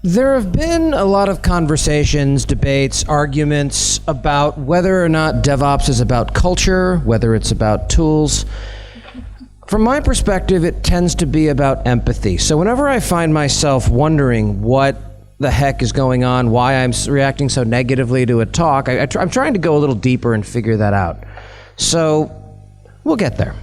There have been a lot of conversations, debates, arguments about whether or not DevOps is about culture, whether it's about tools. From my perspective, it tends to be about empathy. So whenever I find myself wondering what the heck is going on, why I'm reacting so negatively to a talk, I'm trying to go a little deeper and figure that out. So we'll get there.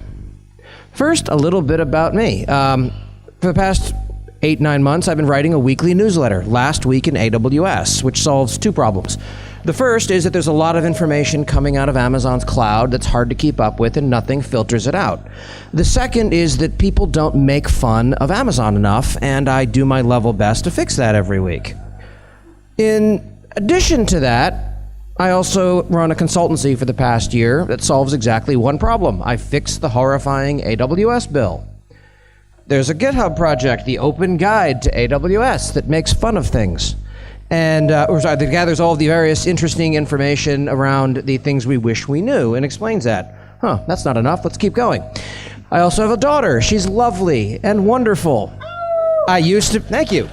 First, a little bit about me. For the past 8-9 months, I've been writing a weekly newsletter, Last Week in AWS, which solves two problems. The first is that there's a lot of information coming out of Amazon's cloud that's hard to keep up with and nothing filters it out. The second is that people don't make fun of Amazon enough, and I do my level best to fix that every week. In addition to that, I also run a consultancy for the past year that solves exactly one problem. I fixed the horrifying AWS bill. There's a GitHub project, the Open Guide to AWS, that makes fun of things. And, that gathers all of the various interesting information around the things we wish we knew and explains that. That's not enough, let's keep going. I also have a daughter. She's lovely and wonderful. Thank you.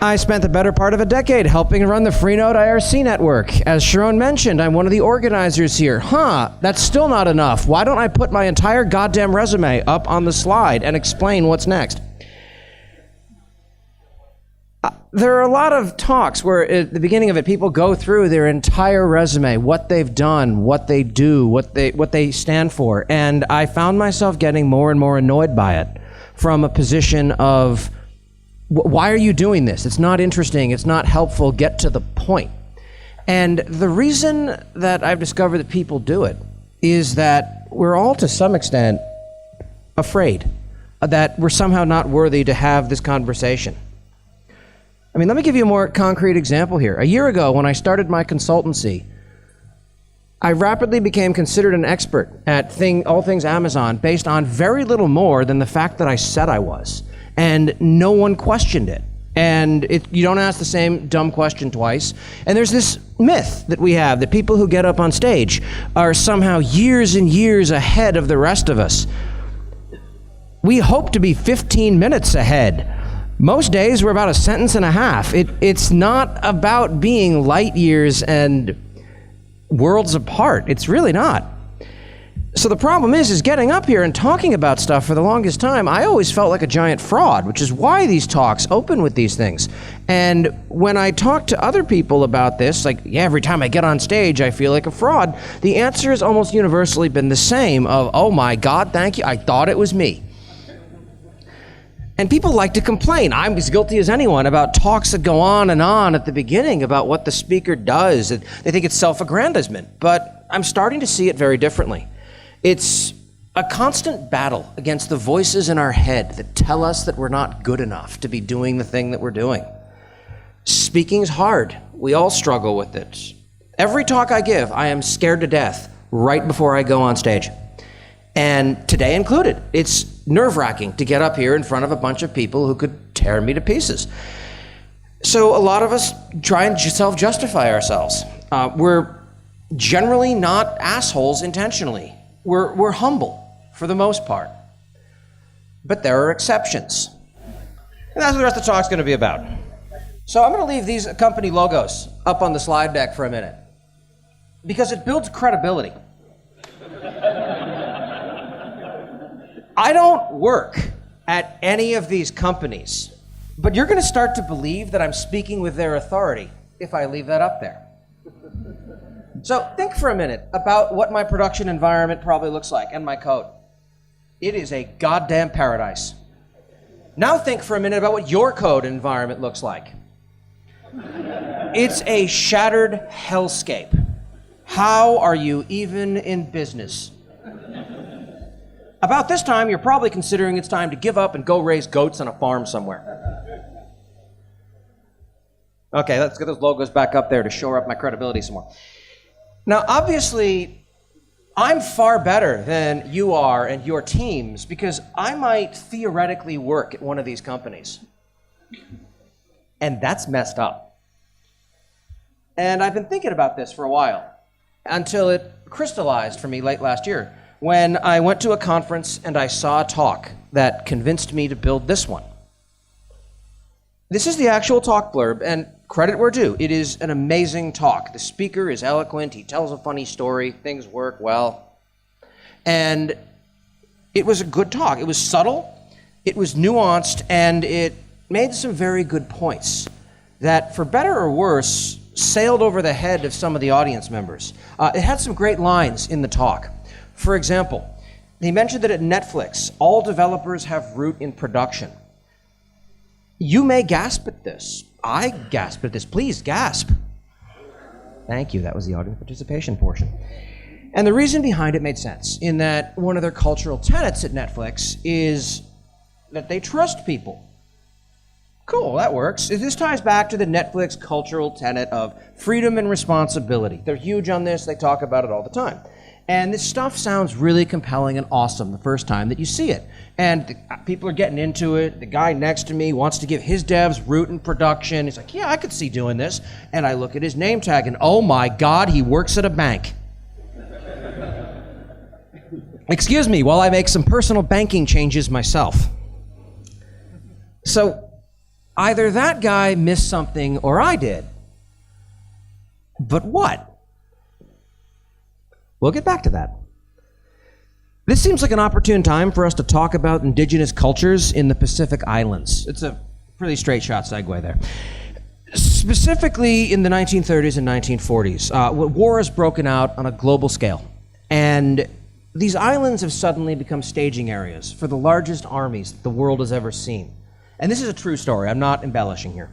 I spent the better part of a decade helping run the Freenode IRC network. As Sharon mentioned, I'm one of the organizers here. That's still not enough. Why don't I put my entire goddamn resume up on the slide and explain what's next? There are a lot of talks where at the beginning of it, people go through their entire resume, what they've done, what they do, what they stand for. And I found myself getting more and more annoyed by it from a position of, why are you doing this? It's not interesting. It's not helpful. Get to the point. And the reason that I've discovered that people do it is that we're all, to some extent, afraid that we're somehow not worthy to have this conversation. I mean, let me give you a more concrete example here. A year ago, when I started my consultancy, I rapidly became considered an expert at all things Amazon based on very little more than the fact that I said I was. And no one questioned it. And you don't ask the same dumb question twice. And there's this myth that we have that people who get up on stage are somehow years and years ahead of the rest of us. We hope to be 15 minutes ahead. Most days we're about a sentence and a half. It's not about being light years and worlds apart. It's really not. So the problem is getting up here and talking about stuff for the longest time, I always felt like a giant fraud, which is why these talks open with these things. And when I talk to other people about this, every time I get on stage, I feel like a fraud, the answer has almost universally been the same of, oh my God, thank you, I thought it was me. And people like to complain. I'm as guilty as anyone about talks that go on and on at the beginning about what the speaker does. They think it's self-aggrandizement, but I'm starting to see it very differently. It's a constant battle against the voices in our head that tell us that we're not good enough to be doing the thing that we're doing. Speaking's hard. We all struggle with it. Every talk I give, I am scared to death right before I go on stage. And today included. It's nerve-wracking to get up here in front of a bunch of people who could tear me to pieces. So a lot of us try and self-justify ourselves. We're generally not assholes intentionally. We're humble, for the most part. But there are exceptions. And that's what the rest of the talk's going to be about. So I'm going to leave these company logos up on the slide deck for a minute, because it builds credibility. I don't work at any of these companies, but you're going to start to believe that I'm speaking with their authority if I leave that up there. So think for a minute about what my production environment probably looks like and my code. It is a goddamn paradise. Now think for a minute about what your code environment looks like. It's a shattered hellscape. How are you even in business? About this time, you're probably considering it's time to give up and go raise goats on a farm somewhere. Okay, let's get those logos back up there to shore up my credibility some more. Now, obviously, I'm far better than you are and your teams because I might theoretically work at one of these companies. And that's messed up. And I've been thinking about this for a while until it crystallized for me late last year when I went to a conference and I saw a talk that convinced me to build this one. This is the actual talk blurb, and credit where due. It is an amazing talk. The speaker is eloquent. He tells a funny story. Things work well. And it was a good talk. It was subtle, it was nuanced, and it made some very good points that, for better or worse, sailed over the head of some of the audience members. It had some great lines in the talk. For example, he mentioned that at Netflix, all developers have root in production. You may gasp at this. I gasp at this. Please gasp. Thank you. That was the audience participation portion. And the reason behind it made sense, in that one of their cultural tenets at Netflix is that they trust people. Cool, that works. This ties back to the Netflix cultural tenet of freedom and responsibility. They're huge on this. They talk about it all the time. And this stuff sounds really compelling and awesome the first time that you see it. And people are getting into it. The guy next to me wants to give his devs root in production. He's like, yeah, I could see doing this. And I look at his name tag and, oh my God, he works at a bank. Excuse me while I make some personal banking changes myself. So either that guy missed something or I did. But what? We'll get back to that. This seems like an opportune time for us to talk about indigenous cultures in the Pacific Islands. It's a pretty straight shot segue there. Specifically in the 1930s and 1940s, war has broken out on a global scale. And these islands have suddenly become staging areas for the largest armies the world has ever seen. And this is a true story. I'm not embellishing here.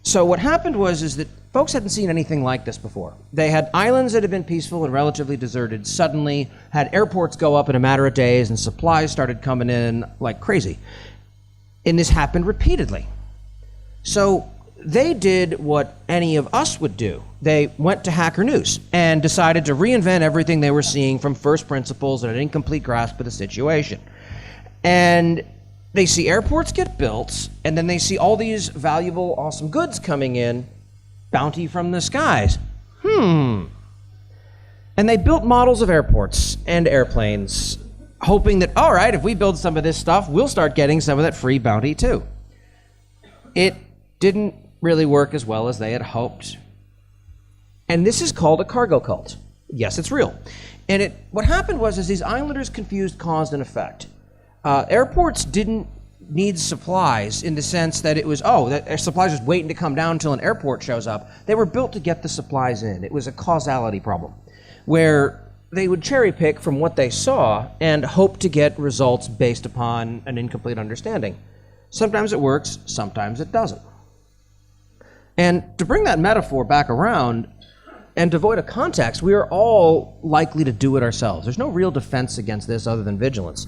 So what happened was that folks hadn't seen anything like this before. They had islands that had been peaceful and relatively deserted, suddenly had airports go up in a matter of days, and supplies started coming in like crazy. And this happened repeatedly. So they did what any of us would do. They went to Hacker News and decided to reinvent everything they were seeing from first principles and an incomplete grasp of the situation. And they see airports get built, and then they see all these valuable, awesome goods coming in, bounty from the skies. And they built models of airports and airplanes, hoping that, all right, if we build some of this stuff, we'll start getting some of that free bounty too. It didn't really work as well as they had hoped. And this is called a cargo cult. Yes, it's real. And what happened was these islanders confused cause and effect. Airports didn't need supplies in the sense that it was, that supplies just waiting to come down until an airport shows up. They were built to get the supplies in. It was a causality problem where they would cherry pick from what they saw and hope to get results based upon an incomplete understanding. Sometimes it works, sometimes it doesn't. And to bring that metaphor back around and devoid of context, we are all likely to do it ourselves. There's no real defense against this other than vigilance.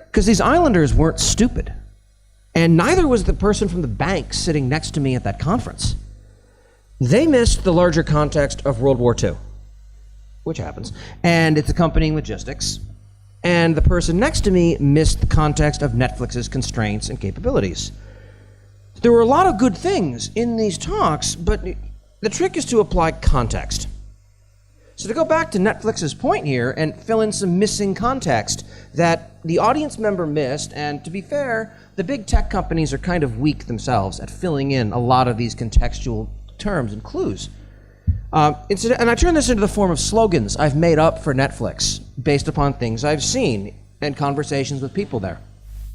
Because these islanders weren't stupid. And neither was the person from the bank sitting next to me at that conference. They missed the larger context of World War II, which happens, and its accompanying logistics. And the person next to me missed the context of Netflix's constraints and capabilities. There were a lot of good things in these talks, but the trick is to apply context. So to go back to Netflix's point here and fill in some missing context that the audience member missed, and to be fair, the big tech companies are kind of weak themselves at filling in a lot of these contextual terms and clues. And I turn this into the form of slogans I've made up for Netflix based upon things I've seen and conversations with people there.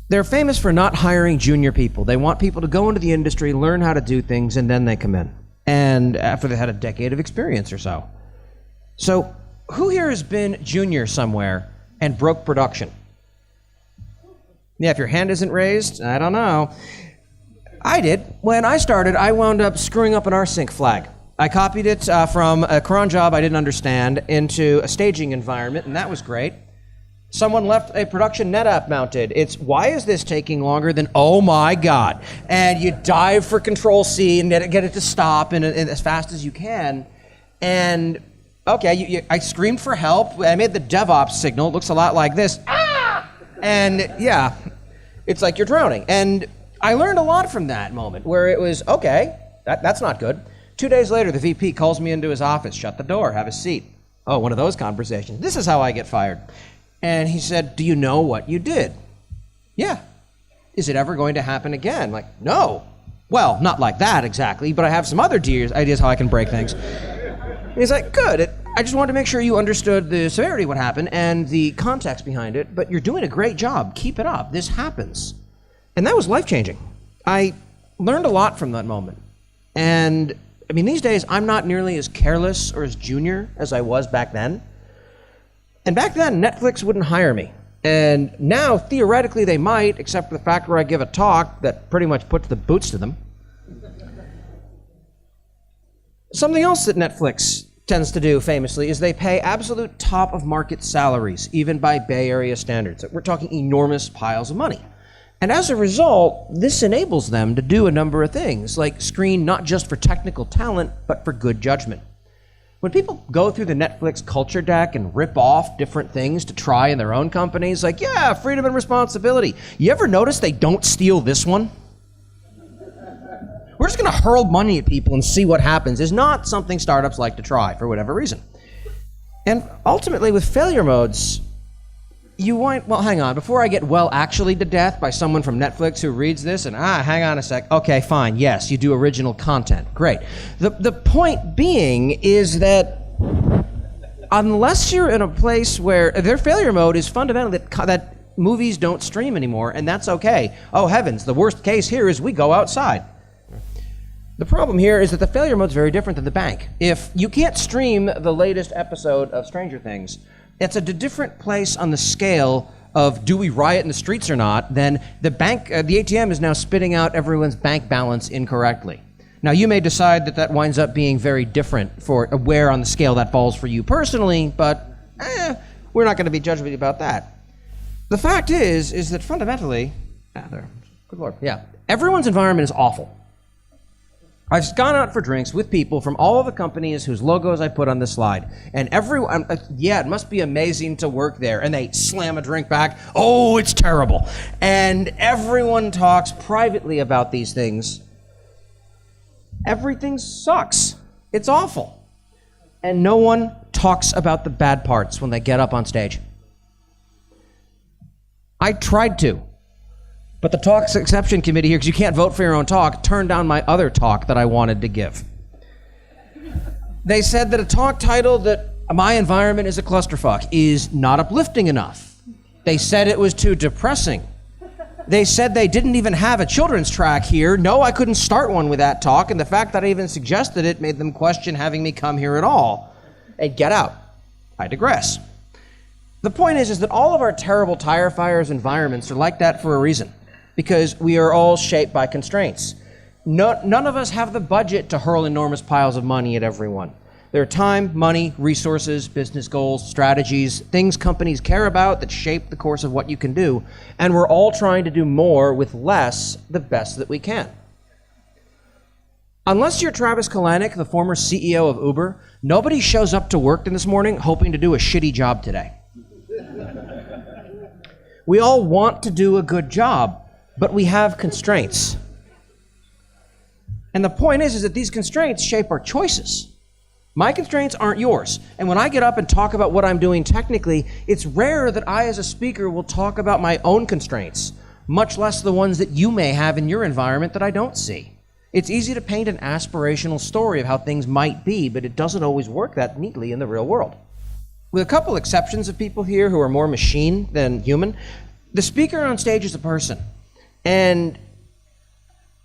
They're famous for not hiring junior people. They want people to go into the industry, learn how to do things, and then they come in. And after they had a decade of experience or so. So, who here has been junior somewhere and broke production? Yeah, if your hand isn't raised, I don't know. I did. When I started, I wound up screwing up an rsync flag. I copied it from a cron job I didn't understand into a staging environment, and that was great. Someone left a production NetApp mounted. It's, why is this taking longer than, oh my God. And you dive for Control-C and get it to stop and as fast as you can. And okay, I screamed for help. I made the DevOps signal. It looks a lot like this. Ah! And yeah, it's like you're drowning. And I learned a lot from that moment where it was, okay, that's not good. 2 days later, the VP calls me into his office, shut the door, have a seat. Oh, one of those conversations. This is how I get fired. And he said, do you know what you did? Yeah. Is it ever going to happen again? Like, no. Well, not like that exactly, but I have some other ideas how I can break things. And he's like, good. I just wanted to make sure you understood the severity of what happened and the context behind it, but you're doing a great job. Keep it up. This happens. And that was life-changing. I learned a lot from that moment. And, I mean, these days, I'm not nearly as careless or as junior as I was back then. And back then, Netflix wouldn't hire me. And now, theoretically, they might, except for the fact where I give a talk that pretty much puts the boots to them. Something else that Netflix tends to do famously is they pay absolute top-of-market salaries, even by Bay Area standards. We're talking enormous piles of money. And as a result, this enables them to do a number of things, like screen not just for technical talent, but for good judgment. When people go through the Netflix culture deck and rip off different things to try in their own companies, like, yeah, freedom and responsibility. You ever notice they don't steal this one? We're just going to hurl money at people and see what happens is not something startups like to try for whatever reason. And ultimately, with failure modes, well, hang on. Before I get actually to death by someone from Netflix who reads this and, hang on a sec. Okay, fine. Yes, you do original content. Great. The point being is that unless you're in a place where their failure mode is fundamentally that movies don't stream anymore, and that's okay. Oh, heavens, the worst case here is we go outside. The problem here is that the failure mode is very different than the bank. If you can't stream the latest episode of Stranger Things, it's a different place on the scale of do we riot in the streets or not than the bank, the ATM is now spitting out everyone's bank balance incorrectly. Now, you may decide that that winds up being very different for where on the scale that falls for you personally, but we're not going to be judgmental about that. The fact is that fundamentally, good Lord, everyone's environment is awful. I've gone out for drinks with people from all of the companies whose logos I put on this slide. And everyone, it must be amazing to work there. And they slam a drink back. Oh, it's terrible. And everyone talks privately about these things. Everything sucks. It's awful. And no one talks about the bad parts when they get up on stage. I tried to. But the talks exception committee here, because you can't vote for your own talk, turned down my other talk that I wanted to give. They said that a talk titled that my environment is a clusterfuck is not uplifting enough. They said it was too depressing. They said they didn't even have a children's track here. No, I couldn't start one with that talk, and the fact that I even suggested it made them question having me come here at all. And get out. I digress. The point is that all of our terrible tire fires environments are like that for a reason. Because we are all shaped by constraints. None of us have the budget to hurl enormous piles of money at everyone. There are time, money, resources, business goals, strategies, things companies care about that shape the course of what you can do, and we're all trying to do more with less, the best that we can. Unless you're Travis Kalanick, the former CEO of Uber, nobody shows up to work this morning hoping to do a shitty job today. We all want to do a good job, but we have constraints. And the point is that these constraints shape our choices. My constraints aren't yours. And when I get up and talk about what I'm doing technically, it's rare that I as a speaker will talk about my own constraints, much less the ones that you may have in your environment that I don't see. It's easy to paint an aspirational story of how things might be, but it doesn't always work that neatly in the real world. With a couple exceptions of people here who are more machine than human, the speaker on stage is a person. And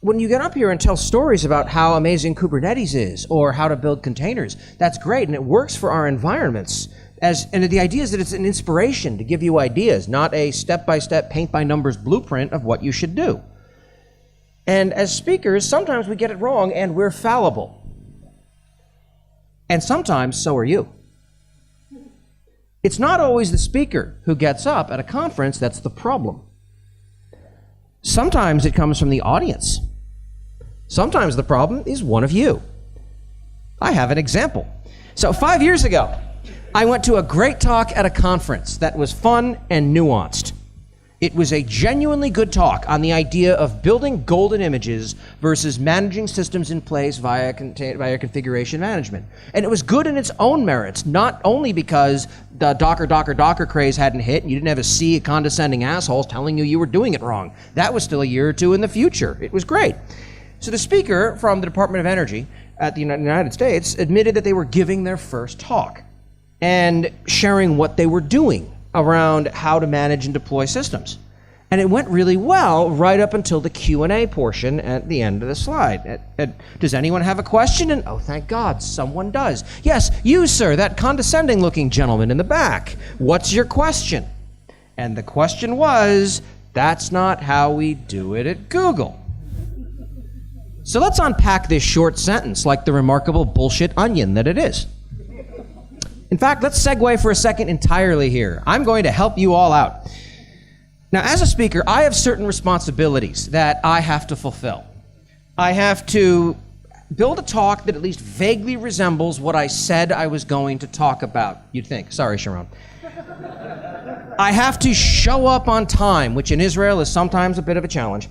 when you get up here and tell stories about how amazing Kubernetes is or how to build containers, that's great, and it works for our environments. And the idea is that it's an inspiration to give you ideas, not a step-by-step, paint-by-numbers blueprint of what you should do. And as speakers, sometimes we get it wrong, and we're fallible. And sometimes, so are you. It's not always the speaker who gets up at a conference that's the problem. Sometimes it comes from the audience. Sometimes the problem is one of you. I have an example. So 5 years ago, I went to a great talk at a conference that was fun and nuanced. It was a genuinely good talk on the idea of building golden images versus managing systems in place via configuration management. And it was good in its own merits, not only because the Docker craze hadn't hit and you didn't have a sea of condescending assholes telling you were doing it wrong. That was still a year or two in the future. It was great. So the speaker from the Department of Energy at the United States admitted that they were giving their first talk and sharing what they were doing around how to manage and deploy systems. And it went really well right up until the Q&A portion at the end of the slide. Does anyone have a question? And oh, thank God, someone does. Yes, you, sir, that condescending-looking gentleman in the back. What's your question? And the question was, that's not how we do it at Google. So let's unpack this short sentence like the remarkable bullshit onion that it is. In fact, let's segue for a second entirely here. I'm going to help you all out. Now, as a speaker, I have certain responsibilities that I have to fulfill. I have to build a talk that at least vaguely resembles what I said I was going to talk about, you'd think. Sorry, Sharon. I have to show up on time, which in Israel is sometimes a bit of a challenge.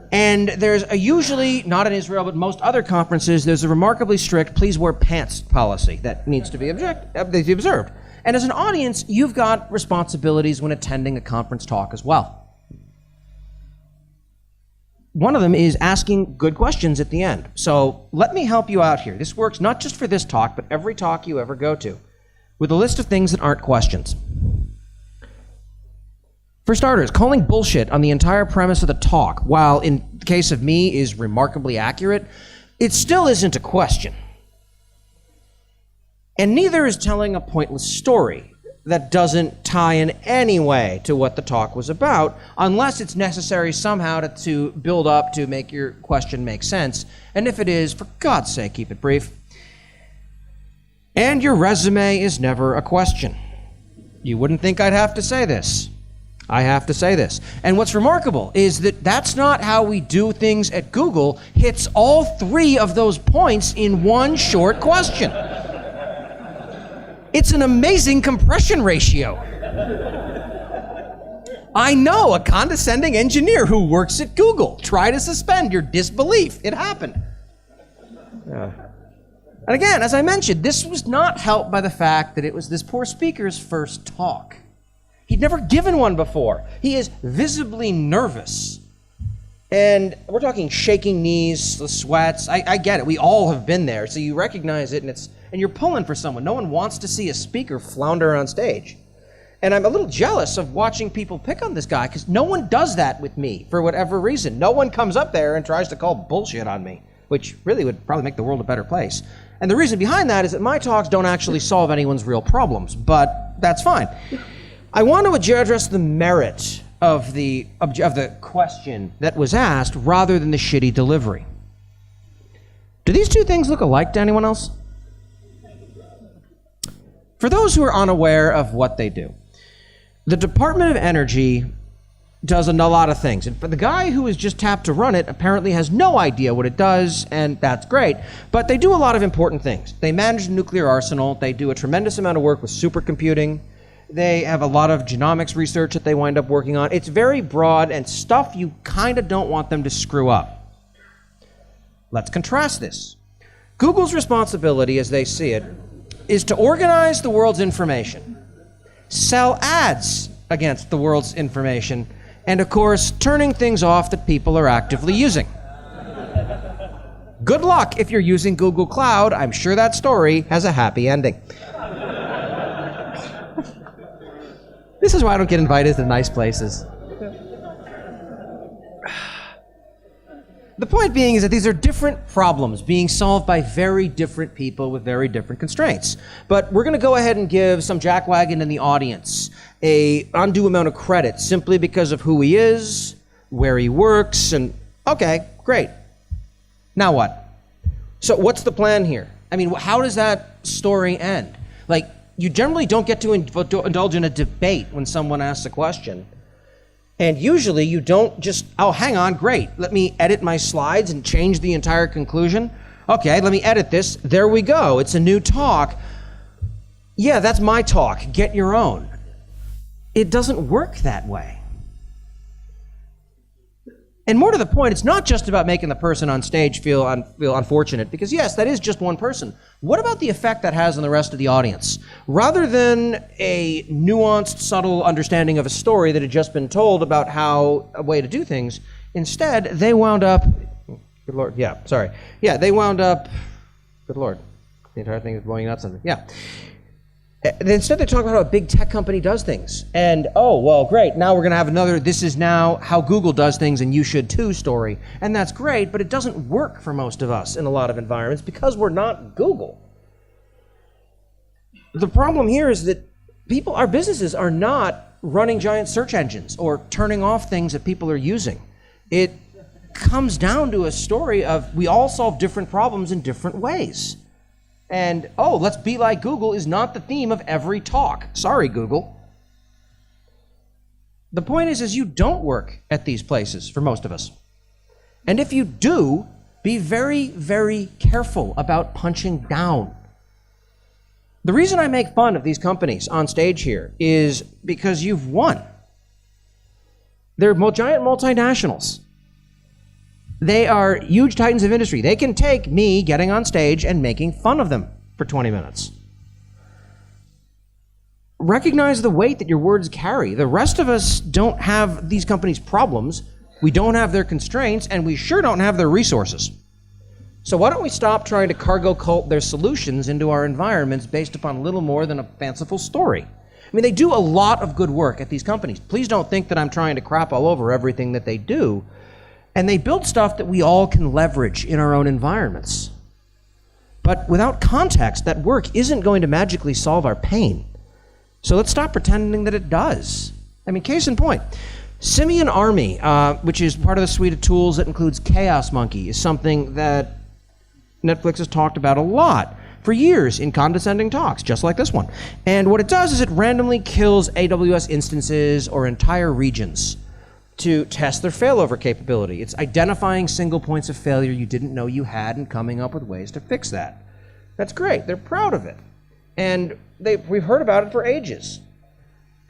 And there's a usually, not in Israel, but most other conferences, there's a remarkably strict please wear pants policy that needs to be observed. And as an audience, you've got responsibilities when attending a conference talk as well. One of them is asking good questions at the end. So let me help you out here. This works not just for this talk, but every talk you ever go to, with a list of things that aren't questions. For starters, calling bullshit on the entire premise of the talk, while in the case of me is remarkably accurate, it still isn't a question. And neither is telling a pointless story that doesn't tie in any way to what the talk was about, unless it's necessary somehow to build up to make your question make sense. And if it is, for God's sake, keep it brief. And your resume is never a question. You wouldn't think I'd have to say this. I have to say this. And what's remarkable is that that's not how we do things at Google hits all three of those points in one short question. It's an amazing compression ratio. I know a condescending engineer who works at Google. Try to suspend your disbelief. It happened. And again, as I mentioned, this was not helped by the fact that it was this poor speaker's first talk. He'd never given one before. He is visibly nervous. And we're talking shaking knees, the sweats. I get it. We all have been there. So you recognize it, and you're pulling for someone. No one wants to see a speaker flounder on stage. And I'm a little jealous of watching people pick on this guy, because no one does that with me for whatever reason. No one comes up there and tries to call bullshit on me, which really would probably make the world a better place. And the reason behind that is that my talks don't actually solve anyone's real problems, but that's fine. I want to address the merit of the question that was asked rather than the shitty delivery. Do these two things look alike to anyone else? For those who are unaware of what they do, the Department of Energy does a lot of things. And for the guy who is just tapped to run it, apparently has no idea what it does, and that's great. But they do a lot of important things. They manage the nuclear arsenal. They do a tremendous amount of work with supercomputing. They have a lot of genomics research that they wind up working on. It's very broad and stuff you kind of don't want them to screw up. Let's contrast this. Google's responsibility, as they see it, is to organize the world's information, sell ads against the world's information, and of course, turning things off that people are actively using. Good luck if you're using Google Cloud. I'm sure that story has a happy ending. This is why I don't get invited to nice places. The point being is that these are different problems being solved by very different people with very different constraints. But we're going to go ahead and give some jackwagon in the audience an undue amount of credit simply because of who he is, where he works, and okay, great. Now what? So what's the plan here? I mean, how does that story end? Like, you generally don't get to indulge in a debate when someone asks a question. And usually you don't just, oh, hang on, great. Let me edit my slides and change the entire conclusion. Okay, let me edit this. There we go. It's a new talk. Yeah, that's my talk. Get your own. It doesn't work that way. And more to the point, it's not just about making the person on stage feel unfortunate, because yes, that is just one person. What about the effect that has on the rest of the audience? Rather than a nuanced, subtle understanding of a story that had just been told about how a way to do things, instead, they wound up Good Lord. Yeah, sorry. Yeah, they wound up, good Lord, the entire thing is blowing nuts on me. Yeah. Instead, they talk about how a big tech company does things. And, oh, well, great. Now we're going to have another, this is now how Google does things and you should too story. And that's great, but it doesn't work for most of us in a lot of environments because we're not Google. The problem here is that our businesses are not running giant search engines or turning off things that people are using. It comes down to a story of we all solve different problems in different ways. And, oh, let's be like Google is not the theme of every talk. Sorry, Google. The point is you don't work at these places for most of us. And if you do, be very, very careful about punching down. The reason I make fun of these companies on stage here is because you've won. They're giant multinationals. They are huge titans of industry. They can take me getting on stage and making fun of them for 20 minutes. Recognize the weight that your words carry. The rest of us don't have these companies' problems. We don't have their constraints, and we sure don't have their resources. So why don't we stop trying to cargo cult their solutions into our environments based upon little more than a fanciful story? I mean, they do a lot of good work at these companies. Please don't think that I'm trying to crap all over everything that they do. And they build stuff that we all can leverage in our own environments. But without context, that work isn't going to magically solve our pain. So let's stop pretending that it does. I mean, case in point, Simian Army, which is part of the suite of tools that includes Chaos Monkey, is something that Netflix has talked about a lot for years in condescending talks, just like this one. And what it does is it randomly kills AWS instances or entire regions to test their failover capability. It's identifying single points of failure you didn't know you had and coming up with ways to fix that. That's great. They're proud of it. And we've heard about it for ages.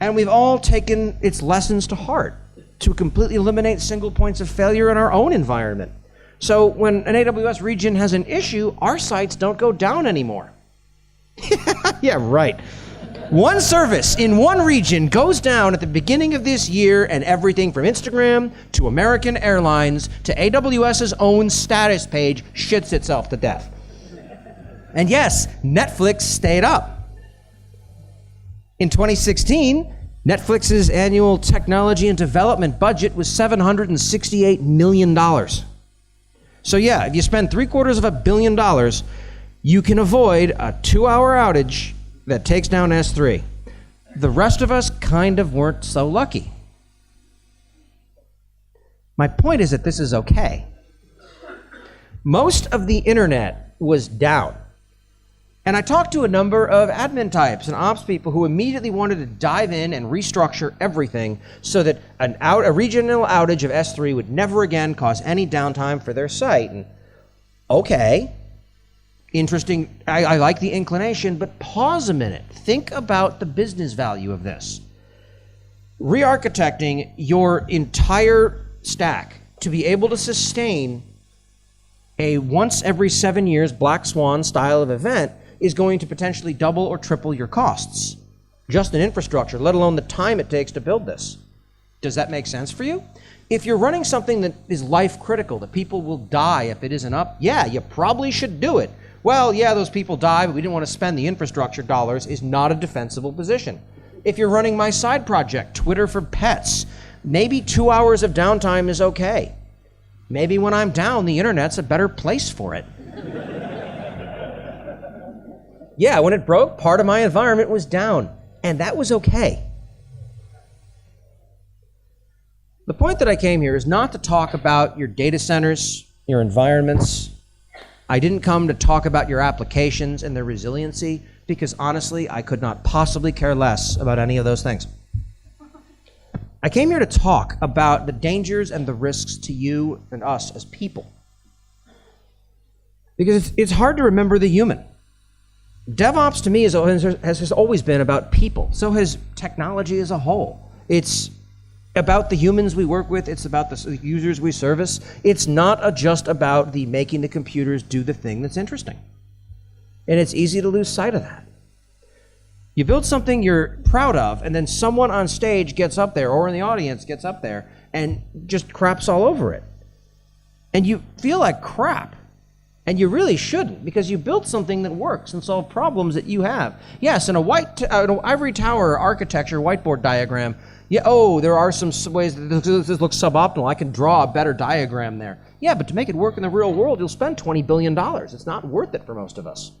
And we've all taken its lessons to heart to completely eliminate single points of failure in our own environment. So when an AWS region has an issue, our sites don't go down anymore. Yeah, right. One service in one region goes down at the beginning of this year, and everything from Instagram to American Airlines to AWS's own status page shits itself to death. And yes, Netflix stayed up. In 2016, Netflix's annual technology and development budget was $768 million. So yeah, if you spend $750 million, you can avoid a 2-hour outage that takes down S3. The rest of us kind of weren't so lucky. My point is that this is okay. Most of the internet was down. And I talked to a number of admin types and ops people who immediately wanted to dive in and restructure everything so that a regional outage of S3 would never again cause any downtime for their site. And okay, interesting, I like the inclination, but pause a minute. Think about the business value of this. Re-architecting your entire stack to be able to sustain a once every 7 years black swan style of event is going to potentially double or triple your costs. Just in infrastructure, let alone the time it takes to build this. Does that make sense for you? If you're running something that is life critical, that people will die if it isn't up, yeah, you probably should do it. Well, yeah, those people die, but we didn't want to spend the infrastructure dollars is not a defensible position. If you're running my side project, Twitter for Pets, maybe 2 hours of downtime is okay. Maybe when I'm down, the internet's a better place for it. Yeah, when it broke, part of my environment was down, and that was okay. The point that I came here is not to talk about your data centers, your environments. I didn't come to talk about your applications and their resiliency, because honestly, I could not possibly care less about any of those things. I came here to talk about the dangers and the risks to you and us as people. Because it's hard to remember the human. DevOps to me has always been about people. So has technology as a whole. It's about the humans we work with. It's about the users we service. It's not just about the making the computers do the thing that's interesting. And it's easy to lose sight of that. You build something you're proud of, and then someone on stage gets up there, or in the audience gets up there, and just craps all over it. And you feel like crap. And you really shouldn't, because you built something that works and solved problems that you have. Yes, in an ivory tower architecture whiteboard diagram, yeah, there are some ways that this looks suboptimal. I can draw a better diagram there. Yeah, but to make it work in the real world, you'll spend $20 billion. It's not worth it for most of us.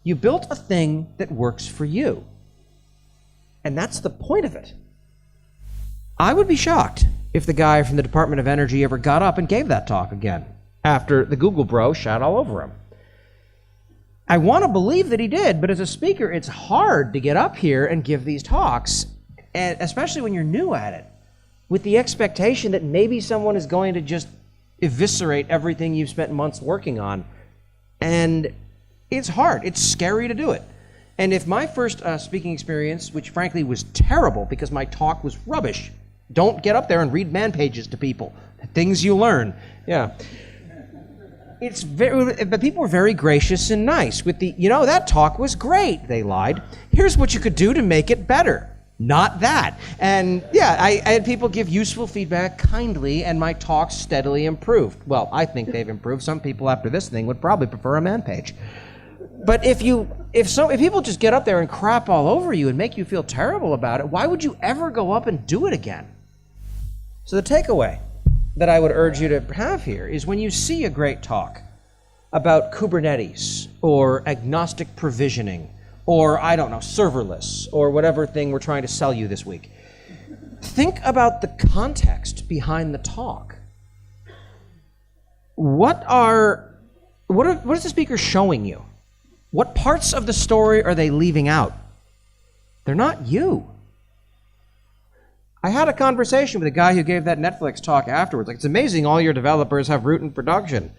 You built a thing that works for you. And that's the point of it. I would be shocked if the guy from the Department of Energy ever got up and gave that talk again, after the Google bro shat all over him. I want to believe that he did, but as a speaker, it's hard to get up here and give these talks, and especially when you're new at it, with the expectation that maybe someone is going to just eviscerate everything you've spent months working on. And it's hard. It's scary to do it. And if my first speaking experience, which frankly was terrible because my talk was rubbish, don't get up there and read man pages to people. Things you learn. Yeah. But people were very gracious and nice with that talk was great. They lied. Here's what you could do to make it better. Not that. And yeah, I had people give useful feedback kindly, and my talks steadily improved. Well, I think they've improved. Some people after this thing would probably prefer a man page. But if people just get up there and crap all over you and make you feel terrible about it, why would you ever go up and do it again? So the takeaway that I would urge you to have here is when you see a great talk about Kubernetes or agnostic provisioning or, I don't know, serverless or whatever thing we're trying to sell you this week, think about the context behind the talk. What is the speaker showing you? What parts of the story are they leaving out? They're not you. I had a conversation with a guy who gave that Netflix talk afterwards. Like, it's amazing all your developers have root in production.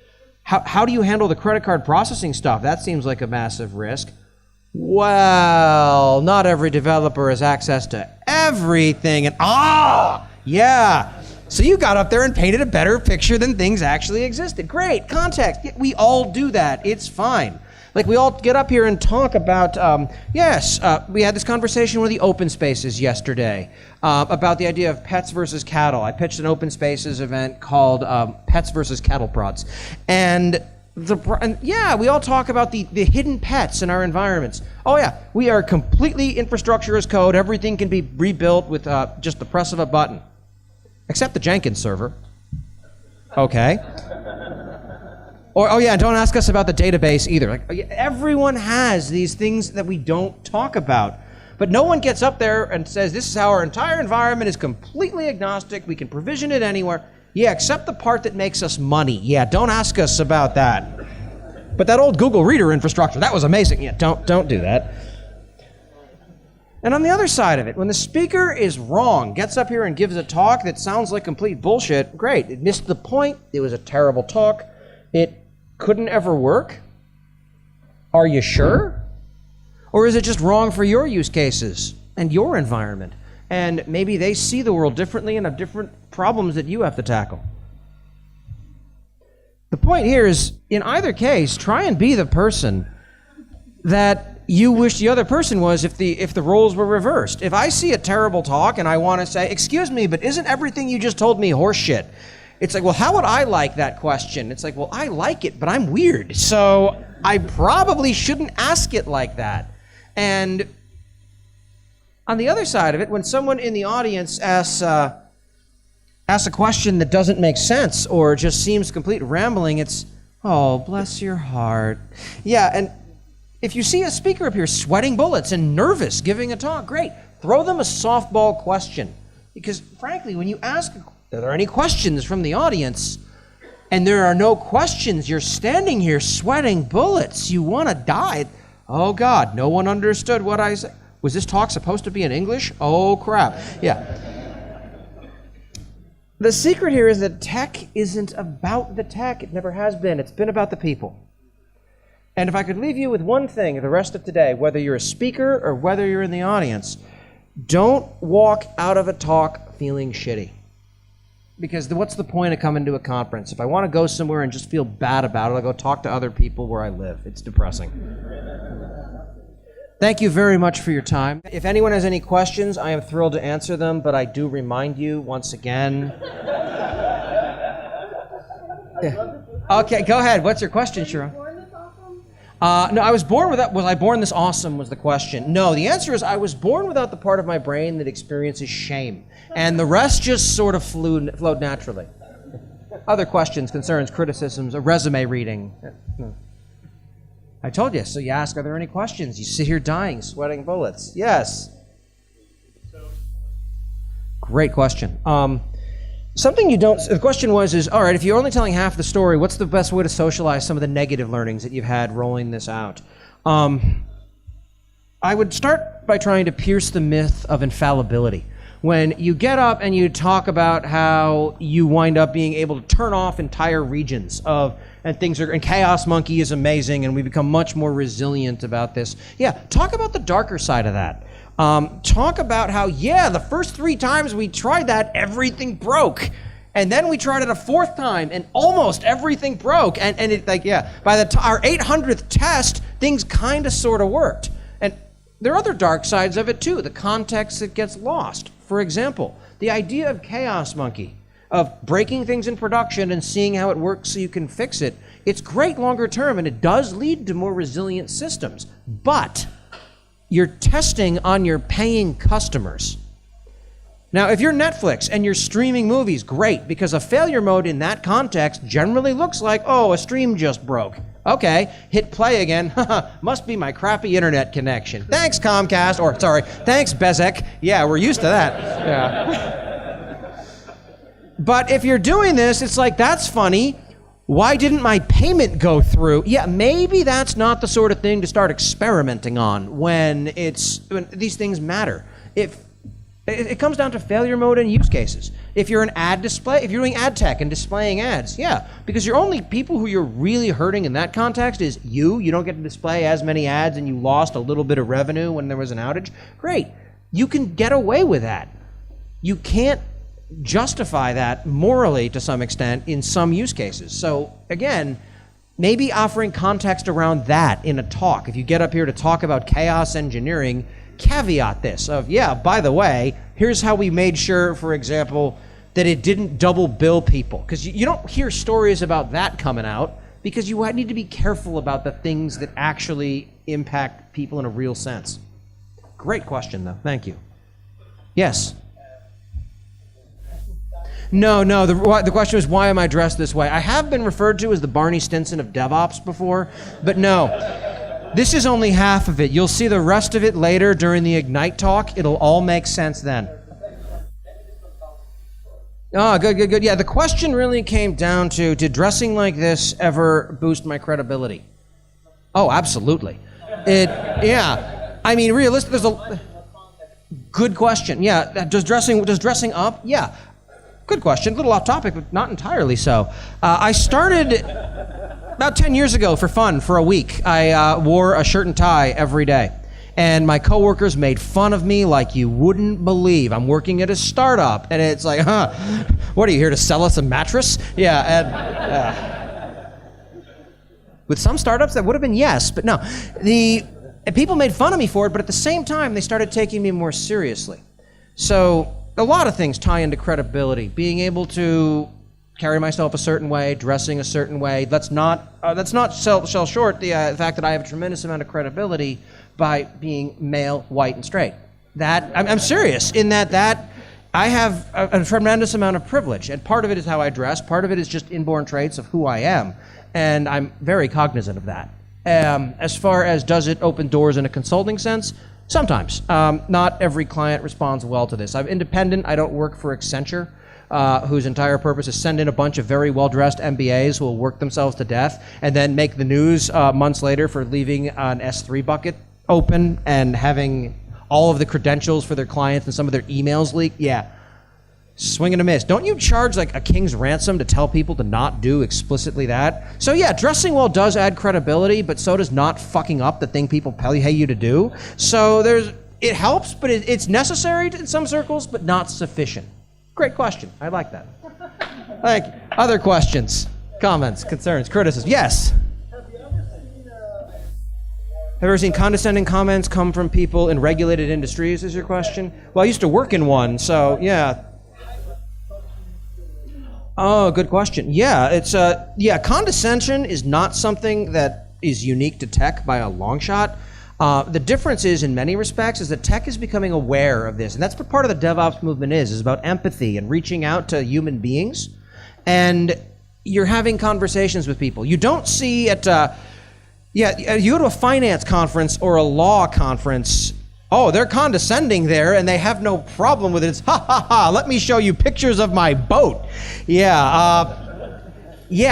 How do you handle the credit card processing stuff? That seems like a massive risk. Well, not every developer has access to everything. And yeah. So you got up there and painted a better picture than things actually existed. Great, context. We all do that. It's fine. Like, we all get up here and talk about, we had this conversation with the open spaces yesterday about the idea of pets versus cattle. I pitched an open spaces event called Pets versus Cattle Prods. And we all talk about the hidden pets in our environments. Oh yeah, we are completely infrastructure as code. Everything can be rebuilt with just the press of a button. Except the Jenkins server. Okay. Or, don't ask us about the database either. Like, everyone has these things that we don't talk about. But no one gets up there and says, this is how our entire environment is completely agnostic. We can provision it anywhere. Yeah, except the part that makes us money. Yeah, don't ask us about that. But that old Google Reader infrastructure, that was amazing. Yeah, don't do that. And on the other side of it, when the speaker is wrong, gets up here and gives a talk that sounds like complete bullshit, great. It missed the point. It was a terrible talk. It couldn't ever work? Are you sure? Or is it just wrong for your use cases and your environment? And maybe they see the world differently and have different problems that you have to tackle. The point here is, in either case, try and be the person that you wish the other person was if the roles were reversed. If I see a terrible talk and I want to say, excuse me, but isn't everything you just told me horseshit? It's like, well, how would I like that question? It's like, well, I like it, but I'm weird, so I probably shouldn't ask it like that. And on the other side of it, when someone in the audience asks a question that doesn't make sense or just seems complete rambling, it's, oh, bless your heart. Yeah, and if you see a speaker up here sweating bullets and nervous giving a talk, great. Throw them a softball question. Because frankly, when you ask, are there any questions from the audience? And there are no questions. You're standing here sweating bullets. You want to die. Oh God, no one understood what I said. Was this talk supposed to be in English? Oh crap. Yeah. The secret here is that tech isn't about the tech. It never has been. It's been about the people. And if I could leave you with one thing the rest of today, whether you're a speaker or whether you're in the audience, don't walk out of a talk feeling shitty. Because what's the point of coming to a conference? If I want to go somewhere and just feel bad about it, I'll go talk to other people where I live. It's depressing. Thank you very much for your time. If anyone has any questions, I am thrilled to answer them, but I do remind you once again, Okay, go ahead. What's your question, Sharon? No, I was born without. Was I born this awesome? Was the question. No, the answer is I was born without the part of my brain that experiences shame, and the rest just sort of flowed naturally. Other questions, concerns, criticisms, a resume reading. I told you. So you ask, are there any questions? You sit here dying, sweating bullets. Yes. Great question. Something you don't, the question was, all right, if you're only telling half the story, what's the best way to socialize some of the negative learnings that you've had rolling this out? I would start by trying to pierce the myth of infallibility. When you get up and you talk about how you wind up being able to turn off entire regions and Chaos Monkey is amazing and we become much more resilient about this. Yeah, talk about the darker side of that. Talk about how, the first 3 times we tried that, everything broke. And then we tried it a 4th time, and almost everything broke. And it, by our 800th test, things kind of sort of worked. And there are other dark sides of it, too. The context that gets lost. For example, the idea of Chaos Monkey, of breaking things in production and seeing how it works so you can fix it, it's great longer term, and it does lead to more resilient systems. But you're testing on your paying customers. Now, if you're Netflix and you're streaming movies, great, because a failure mode in that context generally looks like, a stream just broke. Okay, hit play again. Must be my crappy internet connection. Thanks, Comcast, thanks, Bezek. Yeah, we're used to that. Yeah. But if you're doing this, it's like, that's funny. Why didn't my payment go through? Yeah, maybe that's not the sort of thing to start experimenting on when these things matter. If it comes down to failure mode and use cases. If you're an ad display, if you're doing ad tech and displaying ads, because your only people who you're really hurting in that context is you. You don't get to display as many ads and you lost a little bit of revenue when there was an outage. Great. You can get away with that. You can't justify that morally to some extent in some use cases. So again, maybe offering context around that in a talk. If you get up here to talk about chaos engineering, caveat this of, by the way, here's how we made sure, for example, that it didn't double bill people. Because you don't hear stories about that coming out because you need to be careful about the things that actually impact people in a real sense. Great question, though. Thank you. Yes? No, the question was, why am I dressed this way? I have been referred to as the Barney Stinson of DevOps before, but no. This is only half of it. You'll see the rest of it later during the Ignite talk. It'll all make sense then. Oh, good. Yeah, the question really came down to, did dressing like this ever boost my credibility? Oh, absolutely. I mean, realistic, there's a good question. Yeah, does dressing up? Yeah. Good question. A little off topic, but not entirely so. I started about 10 years ago for fun, for a week. I wore a shirt and tie every day. And my coworkers made fun of me like you wouldn't believe. I'm working at a startup, and it's like, what are you here to sell us a mattress? Yeah. With some startups, that would have been yes, but no. And people made fun of me for it, but at the same time, they started taking me more seriously. So a lot of things tie into credibility. Being able to carry myself a certain way, dressing a certain way. Let's not sell short the fact that I have a tremendous amount of credibility by being male, white, and straight. That I'm serious in that I have a tremendous amount of privilege, and part of it is how I dress. Part of it is just inborn traits of who I am, and I'm very cognizant of that. As far as does it open doors in a consulting sense? Sometimes. Not every client responds well to this. I'm independent. I don't work for Accenture, whose entire purpose is send in a bunch of very well-dressed MBAs who will work themselves to death and then make the news months later for leaving an S3 bucket open and having all of the credentials for their clients and some of their emails leaked. Yeah. Swing and a miss. Don't you charge like a king's ransom to tell people to not do explicitly that? So yeah, dressing well does add credibility, but so does not fucking up the thing people pay you to do. So it helps, but it's necessary in some circles, but not sufficient. Great question. I like that. Thank you. Other questions, comments, concerns, criticisms? Yes? Have you ever seen condescending comments come from people in regulated industries, is your question? Well, I used to work in one, so yeah. Oh, good question. Yeah, it's condescension is not something that is unique to tech by a long shot. The difference is, in many respects, is that tech is becoming aware of this, and that's what part of the DevOps movement is about empathy and reaching out to human beings, and you're having conversations with people. You don't see at, you go to a finance conference or a law conference. Oh, they're condescending there, and they have no problem with it. It's ha ha ha. Let me show you pictures of my boat. Yeah,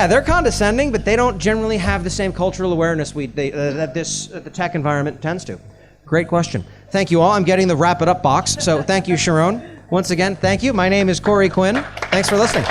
they're condescending, but they don't generally have the same cultural awareness that the tech environment tends to. Great question. Thank you all. I'm getting the wrap it up box. So thank you, Sharon. Once again, thank you. My name is Corey Quinn. Thanks for listening.